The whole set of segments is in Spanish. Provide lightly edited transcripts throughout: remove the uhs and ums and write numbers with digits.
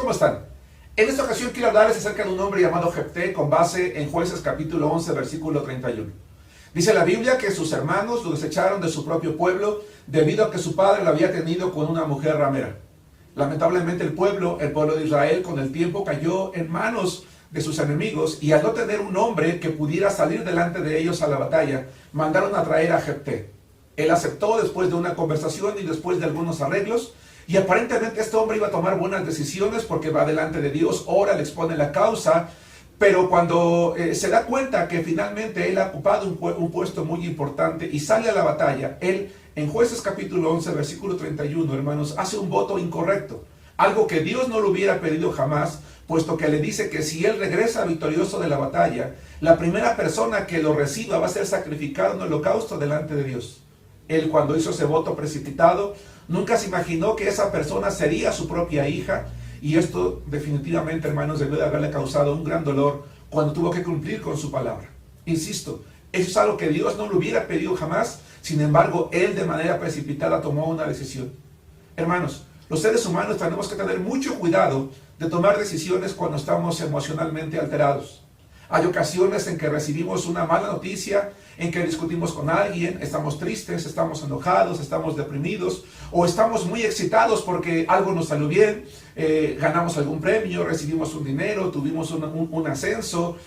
¿cómo están? En esta ocasión quiero hablarles acerca de un hombre llamado Jefté con base en Jueces capítulo 11 versículo 31. Dice la Biblia que sus hermanos lo desecharon de su propio pueblo debido a que su padre lo había tenido con una mujer ramera. Lamentablemente el pueblo de Israel con el tiempo cayó en manos de sus enemigos y al no tener un hombre que pudiera salir delante de ellos a la batalla, mandaron a traer a Jefté. Él aceptó después de una conversación y después de algunos arreglos, y aparentemente este hombre iba a tomar buenas decisiones porque va delante de Dios, ora, le expone la causa, pero cuando se da cuenta que finalmente él ha ocupado un puesto muy importante y sale a la batalla, él en Jueces capítulo 11 versículo 31, hermanos, hace un voto incorrecto, algo que Dios no le hubiera pedido jamás, puesto que le dice que si él regresa victorioso de la batalla, la primera persona que lo reciba va a ser sacrificado en holocausto delante de Dios. Él, cuando hizo ese voto precipitado, nunca se imaginó que esa persona sería su propia hija, y esto definitivamente, hermanos, debió de haberle causado un gran dolor cuando tuvo que cumplir con su palabra. Insisto, eso es algo que Dios no le hubiera pedido jamás, sin embargo, él de manera precipitada tomó una decisión. Hermanos, los seres humanos tenemos que tener mucho cuidado de tomar decisiones cuando estamos emocionalmente alterados. Hay ocasiones en que recibimos una mala noticia, en que discutimos con alguien, estamos tristes, estamos enojados, estamos deprimidos, o estamos muy excitados porque algo nos salió bien, ganamos algún premio, recibimos un dinero, tuvimos un ascenso,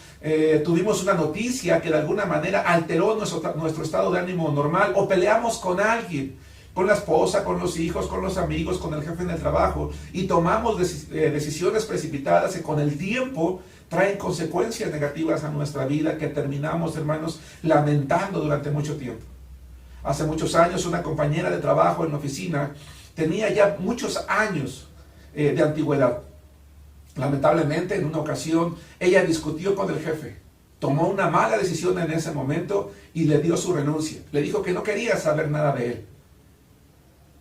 tuvimos una noticia que de alguna manera alteró nuestro estado de ánimo normal, o peleamos con alguien, con la esposa, con los hijos, con los amigos, con el jefe en el trabajo, y tomamos decisiones precipitadas que con el tiempo traen consecuencias negativas a nuestra vida que terminamos, hermanos, lamentando durante mucho tiempo. Hace muchos años una compañera de trabajo en la oficina tenía ya muchos años de antigüedad. Lamentablemente, en una ocasión, ella discutió con el jefe, tomó una mala decisión en ese momento y le dio su renuncia. Le dijo que no quería saber nada de él.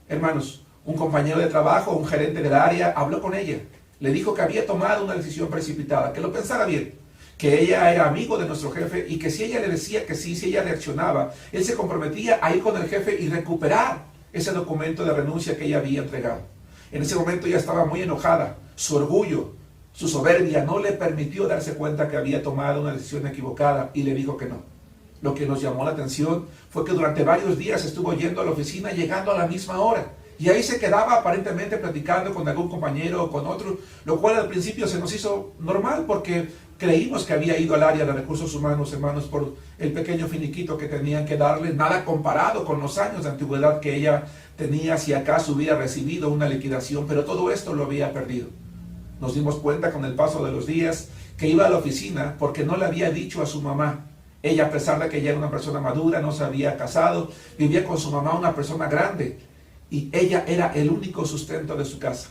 Hermanos, un compañero de trabajo, un gerente del área, habló con ella. Le dijo que había tomado una decisión precipitada, que lo pensara bien, que ella era amigo de nuestro jefe y que si ella le decía que sí, si ella reaccionaba, él se comprometía a ir con el jefe y recuperar ese documento de renuncia que ella había entregado. En ese momento ella estaba muy enojada, su orgullo, su soberbia no le permitió darse cuenta que había tomado una decisión equivocada y le dijo que no. Lo que nos llamó la atención fue que durante varios días estuvo yendo a la oficina, llegando a la misma hora. Y ahí se quedaba aparentemente platicando con algún compañero o con otro, lo cual al principio se nos hizo normal porque creímos que había ido al área de recursos humanos, hermanos, por el pequeño finiquito que tenían que darle, nada comparado con los años de antigüedad que ella tenía, si acaso hubiera recibido una liquidación, pero todo esto lo había perdido. Nos dimos cuenta con el paso de los días que iba a la oficina porque no le había dicho a su mamá. Ella, a pesar de que ella era una persona madura, no se había casado, vivía con su mamá, una persona grande, y ella era el único sustento de su casa.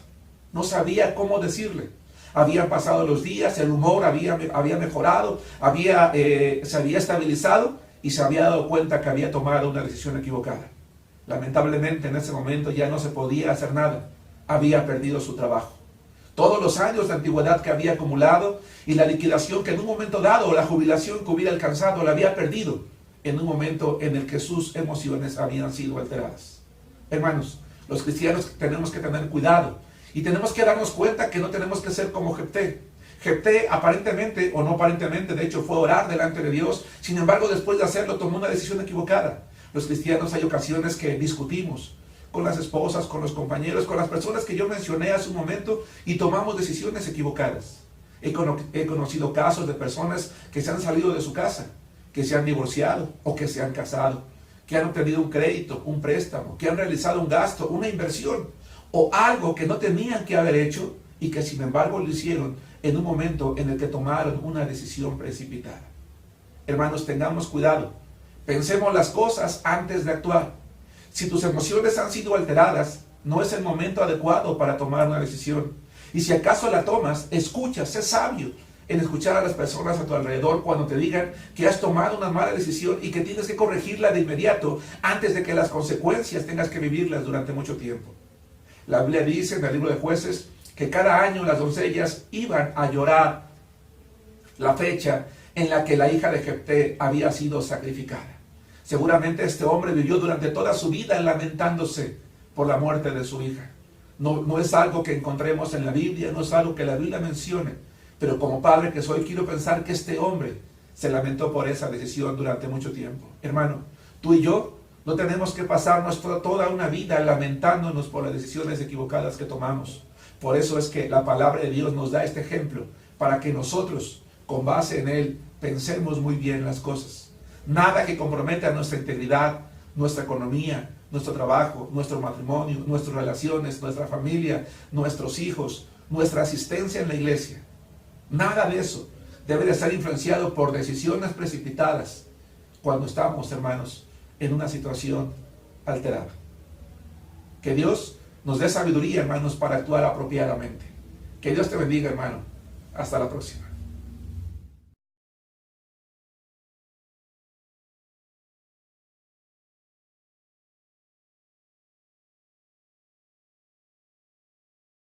No sabía cómo decirle. Habían pasado los días, el humor había mejorado, se había estabilizado y se había dado cuenta que había tomado una decisión equivocada. Lamentablemente en ese momento ya no se podía hacer nada. Había perdido su trabajo. Todos los años de antigüedad que había acumulado y la liquidación que en un momento dado, o la jubilación que hubiera alcanzado, la había perdido en un momento en el que sus emociones habían sido alteradas. Hermanos, los cristianos tenemos que tener cuidado y tenemos que darnos cuenta que no tenemos que ser como Jefté. Jefté aparentemente, o no aparentemente, de hecho fue a orar delante de Dios, sin embargo después de hacerlo tomó una decisión equivocada. Los cristianos hay ocasiones que discutimos con las esposas, con los compañeros, con las personas que yo mencioné hace un momento y tomamos decisiones equivocadas. He conocido casos de personas que se han salido de su casa, que se han divorciado o que se han casado, que han obtenido un crédito, un préstamo, que han realizado un gasto, una inversión o algo que no tenían que haber hecho y que sin embargo lo hicieron en un momento en el que tomaron una decisión precipitada. Hermanos, tengamos cuidado, pensemos las cosas antes de actuar. Si tus emociones han sido alteradas, no es el momento adecuado para tomar una decisión. Y si acaso la tomas, escucha, sé sabio en escuchar a las personas a tu alrededor cuando te digan que has tomado una mala decisión y que tienes que corregirla de inmediato antes de que las consecuencias tengas que vivirlas durante mucho tiempo. La Biblia dice en el libro de Jueces que cada año las doncellas iban a llorar la fecha en la que la hija de Jefté había sido sacrificada. Seguramente este hombre vivió durante toda su vida lamentándose por la muerte de su hija. No es algo que encontremos en la Biblia, no es algo que la Biblia mencione. Pero como padre que soy, quiero pensar que este hombre se lamentó por esa decisión durante mucho tiempo. Hermano, tú y yo no tenemos que pasarnos toda una vida lamentándonos por las decisiones equivocadas que tomamos. Por eso es que la palabra de Dios nos da este ejemplo, para que nosotros, con base en él, pensemos muy bien las cosas. Nada que comprometa nuestra integridad, nuestra economía, nuestro trabajo, nuestro matrimonio, nuestras relaciones, nuestra familia, nuestros hijos, nuestra asistencia en la iglesia. Nada de eso debe de ser influenciado por decisiones precipitadas cuando estamos, hermanos, en una situación alterada. Que Dios nos dé sabiduría, hermanos, para actuar apropiadamente. Que Dios te bendiga, hermano. Hasta la próxima.